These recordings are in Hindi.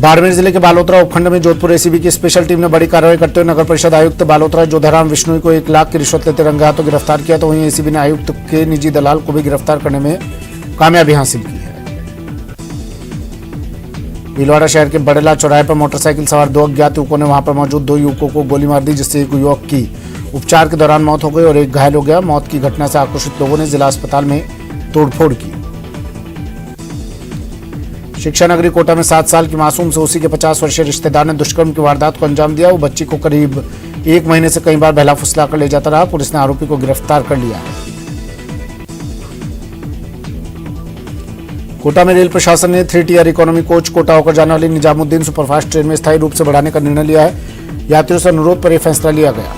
बाड़मेर जिले के बालोतरा उपखंड में जोधपुर एसीबी की स्पेशल टीम ने बड़ी कार्रवाई करते हुए नगर परिषद आयुक्त बालोतरा जोधाराम विश्नोई को 1 लाख की रिश्वत लेते रंगे हाथों गिरफ्तार किया। तो वहीं एसीबी ने आयुक्त के निजी दलाल को भी गिरफ्तार करने में कामयाबी हासिल की है। भीलवाड़ा शहर के बड़ेला चौराहे पर मोटरसाइकिल सवार 2 अज्ञात युवकों ने वहां पर मौजूद 2 युवकों को गोली मार दी, जिससे एक युवक की उपचार के दौरान मौत हो गई और एक घायल हो गया। मौत की घटना से आक्रोशित लोगों ने जिला अस्पताल में तोड़फोड़ की। शिक्षा नगरी कोटा में 7 साल की मासूम से उसी के 50 वर्षीय रिश्तेदार ने दुष्कर्म की वारदात को अंजाम दिया। वो बच्ची को करीब 1 महीने से कई बार बहला फुसला कर ले जाता रहा। पुलिस ने आरोपी को गिरफ्तार कर लिया है। कोटा में रेल प्रशासन ने 3 टियर इकोनॉमी कोच कोटा होकर जाने वाली निजामुद्दीन सुपरफास्ट ट्रेन में स्थायी रूप से बढ़ाने का निर्णय लिया है। यात्रियों से अनुरोध पर यह फैसला लिया गया।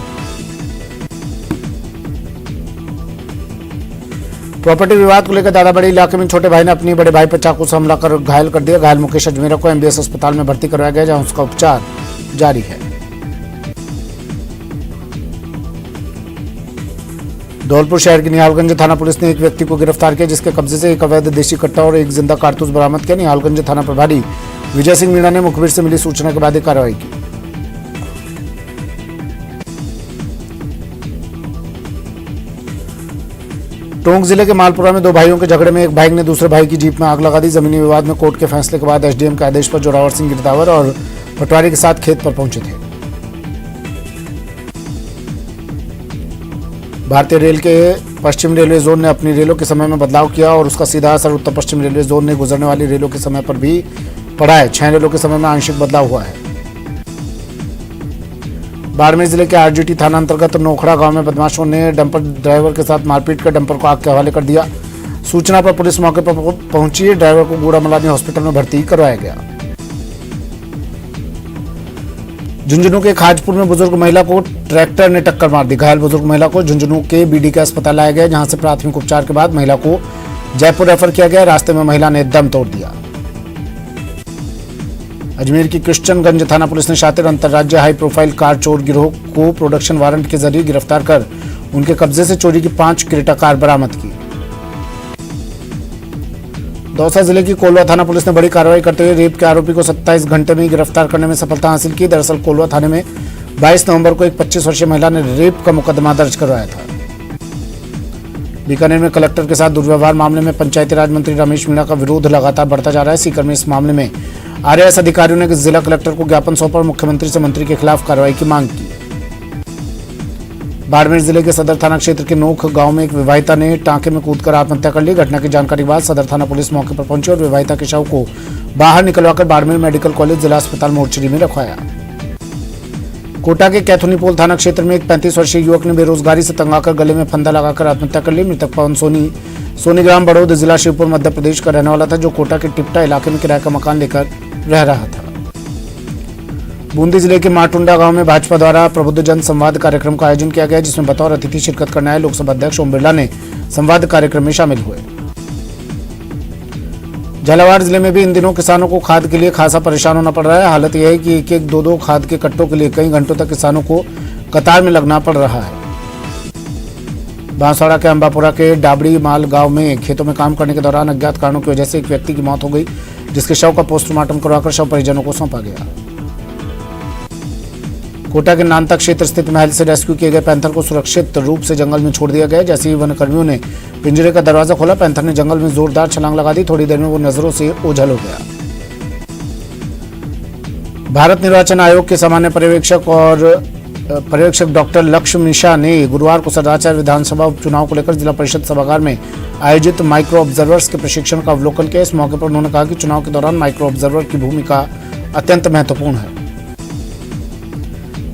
प्रॉपर्टी विवाद को लेकर दादाबड़ी इलाके में छोटे भाई ने अपने बड़े भाई पर चाकू से हमला कर घायल कर दिया। घायल मुकेश अजमेरा को एमबीएस अस्पताल में भर्ती करवाया गया, जहां उसका उपचार जारी है। धौलपुर शहर की निहालगंज थाना पुलिस ने एक व्यक्ति को गिरफ्तार किया, जिसके कब्जे से एक अवैध देशी कट्टा और एक जिंदा कारतूस बरामद किया। निहालगंज थाना प्रभारी विजय सिंह मीणा ने मुखबिर से मिली सूचना के बाद कार्रवाई की। टोंक जिले के मालपुरा में 2 भाइयों के झगड़े में एक भाई ने दूसरे भाई की जीप में आग लगा दी। जमीनी विवाद में कोर्ट के फैसले के बाद एसडीएम के आदेश पर जोरावर सिंह गिरदावर और पटवारी के साथ खेत पर पहुंचे थे। भारतीय रेल के पश्चिम रेलवे जोन ने अपनी रेलों के समय में बदलाव किया और उसका सीधा असर उत्तर पश्चिम रेलवे जोन ने गुजरने वाली रेलों के समय पर भी पड़ा है। 6 रेलों के समय में आंशिक बदलाव हुआ है। बाड़मेर जिले के आरजीटी थाना अंतर्गत नोखड़ा गांव में बदमाशों ने डंपर ड्राइवर के साथ मारपीट कर डंपर को आग के हवाले कर दिया। सूचना पर पुलिस मौके पर पहुंची। ड्राइवर को गुड़ामलानी हॉस्पिटल में भर्ती करवाया गया। झुंझुनू के खाजपुर में बुजुर्ग महिला को ट्रैक्टर ने टक्कर मार दी। घायल बुजुर्ग महिला को झुंझुनू के बीडी के अस्पताल लाया गया, जहां से प्राथमिक उपचार के बाद महिला को जयपुर रेफर किया गया। रास्ते में महिला ने दम तोड़ दिया। अजमेर की क्रिश्चियनगंज थाना पुलिस ने शातिर अंतर्राज्य हाई प्रोफाइल कार चोर गिरोह को प्रोडक्शन वारंट के जरिए गिरफ्तार कर उनके कब्जे से चोरी की 5 क्रेटा कार बरामद की। दौसा जिले की कोलवा थाना पुलिस ने बड़ी कार्रवाई करते हुए रेप के आरोपी को 27 घंटे में गिरफ्तार करने में सफलता हासिल की। दरअसल कोलवा थाने में 22 नवंबर को एक 25 वर्षीय महिला ने रेप का मुकदमा दर्ज करवाया था। बीकानेर में कलेक्टर के साथ दुर्व्यवहार मामले में पंचायती राज मंत्री रमेश मीणा का विरोध लगातार बढ़ता जा रहा है। सीकर में इस मामले में आरएएस अधिकारियों ने जिला कलेक्टर को ज्ञापन सौंपा और मुख्यमंत्री से मंत्री के खिलाफ कार्रवाई की मांग की। बाड़मेर जिले के सदर थाना क्षेत्र के नोख गांव में एक विवाहिता ने टांके में कूदकर आत्महत्या कर ली। घटना की जानकारी के बाद सदर थाना पुलिस मौके पर पहुंची और विवाहिता के शव को बाहर निकलवाकर बाड़मेर मेडिकल कॉलेज जिला अस्पताल मोर्चरी में रखवाया। कोटा के कैथुनीपोल थाना क्षेत्र में एक 35 वर्षीय युवक ने बेरोजगारी से तंग आकर गले में फंदा लगाकर आत्महत्या कर ली। मृतक पवन सोनी सोनीग्राम बड़ौद जिला शिवपुर मध्य प्रदेश का रहने वाला था, जो कोटा के टिप्टा इलाके में किराए का मकान लेकर रह रहा था। बूंदी जिले के माटुंडा गांव में भाजपा द्वारा प्रबुद्ध जन संवाद कार्यक्रम का आयोजन किया गया, जिसमें बतौर अतिथि शिरकत करने आए लोकसभा अध्यक्ष ओम बिरला ने संवाद कार्यक्रम में शामिल हुए। झालावाड़ जिले में भी इन दिनों किसानों को खाद के लिए खासा परेशान होना पड़ रहा है। हालत यह है कि 1-1, 2-2 खाद के कट्टों के लिए कई घंटों तक किसानों को कतार में लगना पड़ रहा है। बांसवाड़ा के अंबापुरा के डाबड़ी माल गांव में खेतों में काम करने के दौरान अज्ञात कारणों की वजह से एक व्यक्ति की मौत हो गई, जिसके शव का पोस्टमार्टम करवाकर शव परिजनों को सौंपा गया। कोटा के नानता क्षेत्र स्थित महल से रेस्क्यू किए गए पैंथर को सुरक्षित रूप से जंगल में छोड़ दिया गया। जैसे ही वनकर्मियों ने पिंजरे का दरवाजा खोला, पैंथर ने जंगल में जोरदार छलांग लगा दी। थोड़ी देर में वो नजरों से ओझल हो गया। भारत निर्वाचन आयोग के सामान्य पर्यवेक्षक डॉक्टर लक्ष्य मिश्रा ने गुरुवार को सदाचार विधानसभा उपचुनाव को लेकर जिला परिषद सभागार में आयोजित माइक्रो ऑब्जर्वर्स के प्रशिक्षण का अवलोकन किया। इस मौके पर उन्होंने कहा कि चुनाव के दौरान माइक्रो ऑब्जर्वर की भूमिका अत्यंत महत्वपूर्ण है।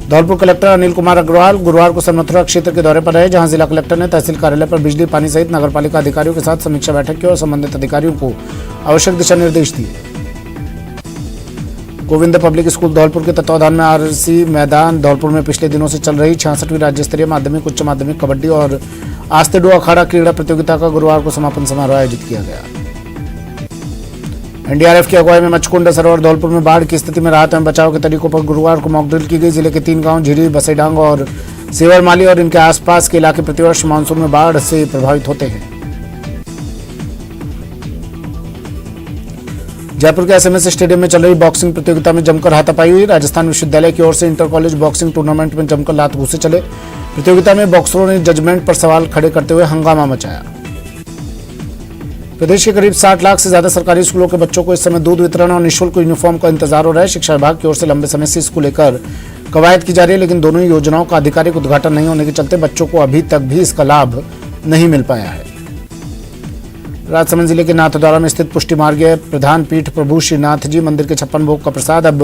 धौलपुर कलेक्टर अनिल कुमार अग्रवाल गुरुवार को सरमथुरा क्षेत्र के दौरे पर रहे, जहां जिला कलेक्टर ने तहसील कार्यालय पर बिजली पानी सहित नगरपालिका अधिकारियों के साथ समीक्षा बैठक की और संबंधित अधिकारियों को आवश्यक दिशा निर्देश दिए। गोविंद पब्लिक स्कूल धौलपुर के तत्वाधान में आरसी मैदान धौलपुर में पिछले दिनों से चल रही 66वीं राज्य स्तरीय माध्यमिक उच्च माध्यमिक कबड्डी और आस्ते डो अखाड़ा क्रीड़ा प्रतियोगिता का गुरुवार को समापन समारोह आयोजित किया गया। एनडीआरएफ की अगुवाई में मचकुंड सरोवर धौलपुर में बाढ़ की स्थिति में राहत एवं बचाव के तरीकों पर गुरुवार को मॉक ड्रिल की गई। जिले के 3 गांव झिरी, बसेडांग और सेवरमाली और इनके आसपास के इलाके प्रतिवर्ष मानसून में बाढ़ से प्रभावित होते हैं। जयपुर के एसएमएस स्टेडियम में चल रही बॉक्सिंग प्रतियोगिता में जमकर हाथापाई हुई। राजस्थान विश्वविद्यालय की ओर से इंटर कॉलेज बॉक्सिंग टूर्नामेंट में जमकर लात घूंसे चले। प्रतियोगिता में बॉक्सरों ने जजमेंट पर सवाल खड़े करते हुए हंगामा मचाया। प्रदेश के करीब 60 लाख से ज्यादा सरकारी स्कूलों के बच्चों को इस समय दूध वितरण और निःशुल्क यूनिफॉर्म का इंतजार हो रहा है। शिक्षा विभाग की ओर से लंबे समय से इसको लेकर कवायद की जा रही है, लेकिन दोनों ही योजनाओं का आधिकारिक उद्घाटन नहीं होने के चलते बच्चों को अभी तक भी इसका लाभ नहीं मिल पाया है। राजसमंद जिले के नाथद्वारा में स्थित पुष्टि मार्गीय प्रधान पीठ प्रभु श्रीनाथ जी मंदिर के 56 भोग का प्रसाद अब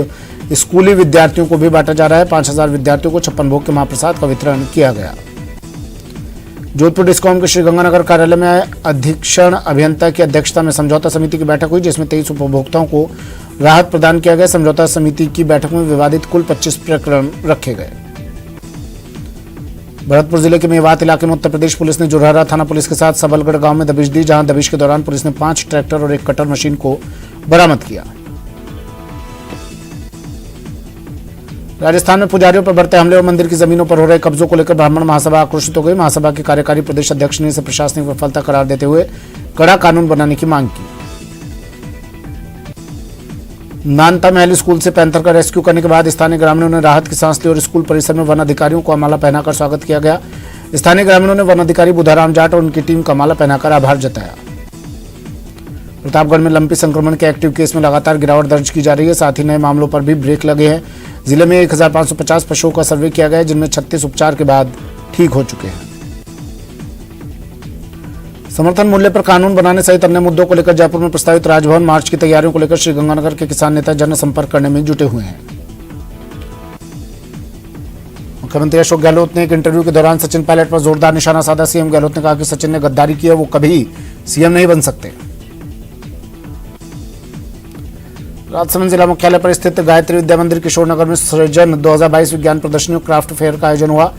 स्कूली विद्यार्थियों को भी बांटा जा रहा है। 5000 विद्यार्थियों को 56 भोग के महाप्रसाद का वितरण किया गया। जोधपुर डिस्कॉम के श्रीगंगानगर कार्यालय में अधीक्षण अभियंता की अध्यक्षता में समझौता समिति की बैठक हुई, जिसमें 23 उपभोक्ताओं को राहत प्रदान किया गया। समझौता समिति की बैठक में विवादित कुल 25 प्रकरण रखे गए। भरतपुर जिले के मेवात इलाके में उत्तर प्रदेश पुलिस ने जुरहरा थाना पुलिस के साथ सबलगढ़ गांव में दबिश दी, जहां दबिश के दौरान पुलिस ने 5 ट्रैक्टर और 1 कटर मशीन को बरामद किया। राजस्थान में पुजारियों पर बढ़ते हमले और मंदिर की जमीनों पर हो रहे कब्जों को लेकर ब्राह्मण महासभा आक्रोशित हो गई। महासभा के कार्यकारी प्रदेश अध्यक्ष ने इसे प्रशासनिक विफलता करार देते हुए कड़ा कानून बनाने की मांग की। नानता महल स्कूल से पैंथर का रेस्क्यू करने के बाद स्थानीय ग्रामीणों ने राहत की सांस ली और स्कूल परिसर में वन अधिकारियों को माला पहनाकर स्वागत किया गया। स्थानीय ग्रामीणों ने वन अधिकारी बुधाराम जाट और उनकी टीम का माला पहनाकर आभार जताया। प्रतापगढ़ में लंपी संक्रमण के एक्टिव केस में लगातार गिरावट दर्ज की जा रही है, साथ ही नए मामलों पर भी ब्रेक लगे हैं। जिले में 1550 पशुओं का सर्वे किया गया है, जिनमें 36 उपचार के बाद ठीक हो चुके हैं। समर्थन मूल्य पर कानून बनाने सहित अन्य मुद्दों को लेकर जयपुर में प्रस्तावित राजभवन मार्च की तैयारियों को लेकर श्रीगंगानगर के किसान नेता जनसंपर्क करने में जुटे हुए हैं। मुख्यमंत्री अशोक गहलोत ने एक इंटरव्यू के दौरान सचिन पायलट पर जोरदार निशाना साधा। सीएम गहलोत ने कहा कि सचिन ने गद्दारी की है, वो कभी सीएम नहीं बन सकते। राजसमंद जिला मुख्यालय पर स्थित गायत्री विद्या मंदिर किशोरनगर में सृजन 2022 विज्ञान प्रदर्शनी और क्राफ्ट फेयर का आयोजन हुआ।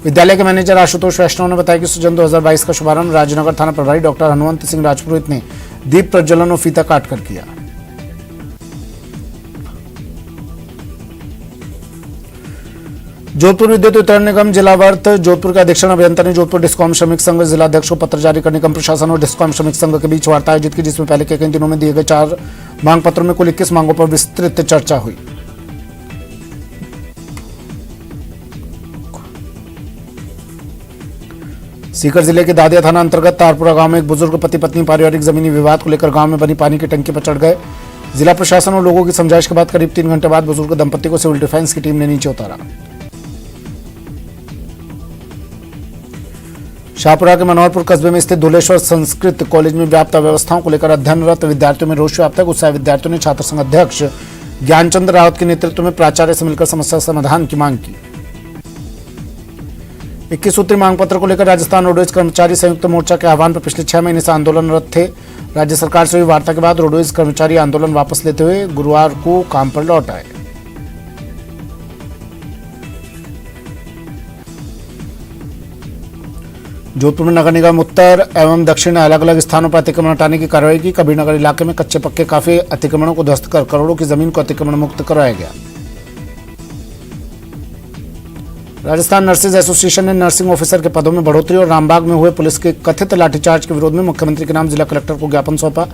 विद्यालय के मैनेजर आशुतोष वैष्णव ने बताया कि सृजन 2022 का शुभारंभ राजनगर थाना प्रभारी डॉक्टर हनुमंत सिंह राजपुरोहित ने दीप प्रज्वलन और फीता काट कर किया। जोधपुर विद्युत वितरण निगम जिलावर्त जोधपुर के अधीक्षण अभियंता ने जोधपुर डिस्कॉम श्रमिक संघ जिला अध्यक्ष को पत्र जारी कर निगम प्रशासन और डिस्कॉम श्रमिक संघ के बीच वार्ता आयोजित की, जिसमें पहले के कई दिनों में दिए गए 4 मांग पत्रों में कुल 21 मांगों पर विस्तृत चर्चा हुई। सीकर जिले के दादिया थाना अंतर्गत तारपुरा गांव में एक बुजुर्ग पति पत्नी पारिवारिक जमीनी विवाद को लेकर गांव में बनी पानी की टंकी पर चढ़ गए। जिला प्रशासन और लोगों की समझाइश के बाद करीब 3 घंटे बाद बुजुर्ग दंपति को सिविल डिफेंस की टीम ने नीचे उतारा। शाहपुरा के मनोहरपुर कस्बे में स्थित धुलेश्वर संस्कृत कॉलेज में व्याप्त अव्यवस्थाओं को लेकर अध्ययनरत विद्यार्थियों में रोष व्याप्त है। उत्साही विद्यार्थियों ने छात्र संघ अध्यक्ष ज्ञानचंद्र रावत के नेतृत्व में प्राचार्य से मिलकर समस्या समाधान की मांग की। 21 सूत्री मांग पत्र को लेकर राजस्थान रोडवेज कर्मचारी संयुक्त मोर्चा के आह्वान पर पिछले 6 महीने से आंदोलनरत थे। राज्य सरकार से हुई वार्ता के बाद रोडवेज कर्मचारी आंदोलन वापस लेते हुए गुरुवार को काम पर लौट आए। जोधपुर में नगर निगम उत्तर एवं दक्षिण अलग अलग स्थानों पर अतिक्रमण हटाने की कार्रवाई की। कबीरनगर इलाके में कच्चे पक्के काफी अतिक्रमणों को ध्वस्त कर करोड़ों की जमीन को अतिक्रमण मुक्त करवाया गया। राजस्थान नर्सेज एसोसिएशन ने नर्सिंग ऑफिसर के पदों में बढ़ोतरी और रामबाग में हुए पुलिस के कथित लाठीचार्ज के विरोध में मुख्यमंत्री के नाम जिला कलेक्टर को ज्ञापन सौंपा।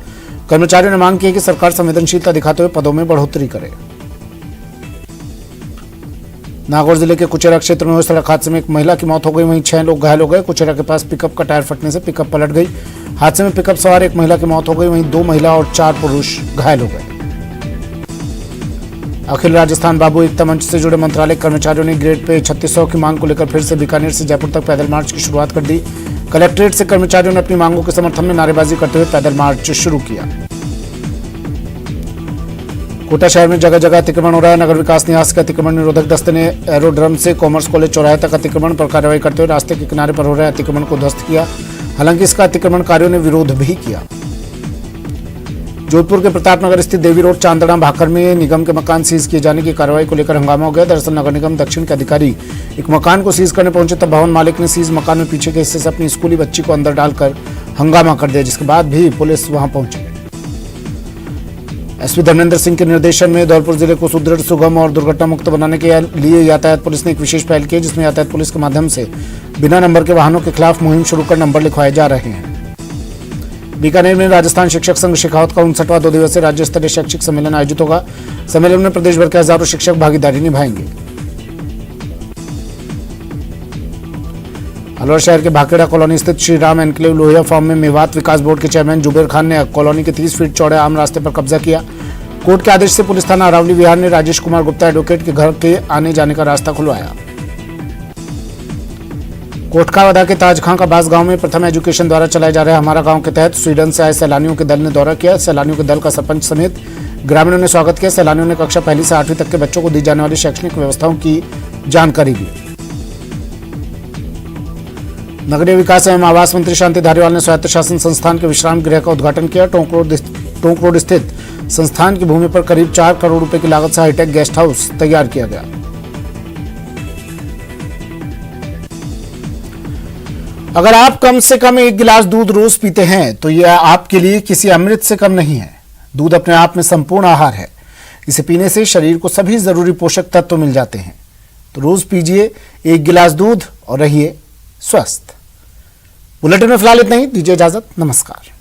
कर्मचारियों ने मांग की कि सरकार संवेदनशीलता दिखाते हुए पदों में बढ़ोतरी करे। नागौर जिले के कुचेरा क्षेत्र में हुए सड़क हादसे में एक महिला की मौत हो गई, वहीं 6 लोग घायल हो गए। कुचेरा के पास पिकअप का टायर फटने से पिकअप पलट गई। हादसे में पिकअप सवार एक महिला की मौत हो गई, वहीं 2 महिला और 4 पुरुष घायल हो गए। अखिल राजस्थान बाबू एकता मंच से जुड़े मंत्रालय कर्मचारियों ने ग्रेड पे 3600 की मांग को लेकर फिर से बीकानेर से जयपुर तक पैदल मार्च की शुरुआत कर दी। कलेक्ट्रेट से कर्मचारियों ने अपनी मांगों के समर्थन में नारेबाजी करते हुए पैदल मार्च शुरू किया। कोटा शहर में जगह जगह अतिक्रमण हो रहा है। नगर विकास निवास के अतिक्रमण निरोधक दस्ते ने एरोड्रम से कॉमर्स कॉलेज चौराहे तक अतिक्रमण पर कार्रवाई करते हुए रास्ते के किनारे पर हो रहे अतिक्रमण को ध्वस्त किया। हालांकि इसका अतिक्रमणकारियों ने विरोध भी किया। जोधपुर के प्रतापनगर स्थित देवी रोड चांदड़ा भाखर में निगम के मकान सीज किए जाने की कार्रवाई को लेकर हंगामा हो गया। दरअसल नगर निगम दक्षिण के अधिकारी एक मकान को सीज करने पहुंचे, तब भवन मालिक ने सीज मकान में पीछे के हिस्से से अपनी स्कूली बच्ची को अंदर डालकर हंगामा कर दिया, जिसके बाद भी पुलिस वहां पहुंची। एसपी धर्मेंद्र सिंह के निर्देशन में धौलपुर जिले को सुदृढ़, सुगम और दुर्घटना मुक्त बनाने के लिए यातायात पुलिस ने एक विशेष पहल की, जिसमें यातायात पुलिस के माध्यम से बिना नंबर के वाहनों के खिलाफ मुहिम शुरू कर नंबर लिखवाए जा रहे हैं। बीकानेर में राजस्थान शिक्षक संघ शेखावत का 59वां 2 दिवसीय राज्य स्तरीय शैक्षिक सम्मेलन आयोजित होगा। सम्मेलन में प्रदेश भर के हजारों शिक्षक भागीदारी निभाएंगे। अलवर शहर के भाखेड़ा कॉलोनी स्थित श्री राम एनक्लेव लोहिया फार्म में मेवात विकास बोर्ड के चेयरमैन जुबेर खान ने कॉलोनी के 30 फीट चौड़े आम रास्ते पर कब्जा किया। कोर्ट के आदेश से पुलिस थाना अरावली विहार ने राजेश कुमार गुप्ता एडवोकेट के घर के आने जाने का रास्ता खुलवाया। कोटखावदा के ताज खां का बास गांव में प्रथम एजुकेशन द्वारा चलाए जा रहे हमारा गांव के तहत स्वीडन से आए सैलानियों के दल ने दौरा किया। सैलानियों के दल का सरपंच समेत ग्रामीणों ने स्वागत किया। सैलानियों ने कक्षा 1 से 8वीं तक के बच्चों को दी जाने वाली शैक्षणिक व्यवस्थाओं की जानकारी दी। नगरीय विकास एवं आवास मंत्री शांति धारीवाल ने स्वायत्त शासन संस्थान के विश्राम गृह का उद्घाटन किया। टोंक रोड स्थित संस्थान की भूमि पर करीब 4 करोड़ रुपए की लागत से हाईटेक गेस्ट हाउस तैयार किया गया। अगर आप कम से कम 1 गिलास दूध रोज पीते हैं तो यह आपके लिए किसी अमृत से कम नहीं है। दूध अपने आप में संपूर्ण आहार है। इसे पीने से शरीर को सभी जरूरी पोषक तत्व मिल जाते हैं। तो रोज पीजिए 1 गिलास दूध और रहिए स्वस्थ। बुलेटिन में फिलहाल इतना ही। दीजिए इजाजत। नमस्कार।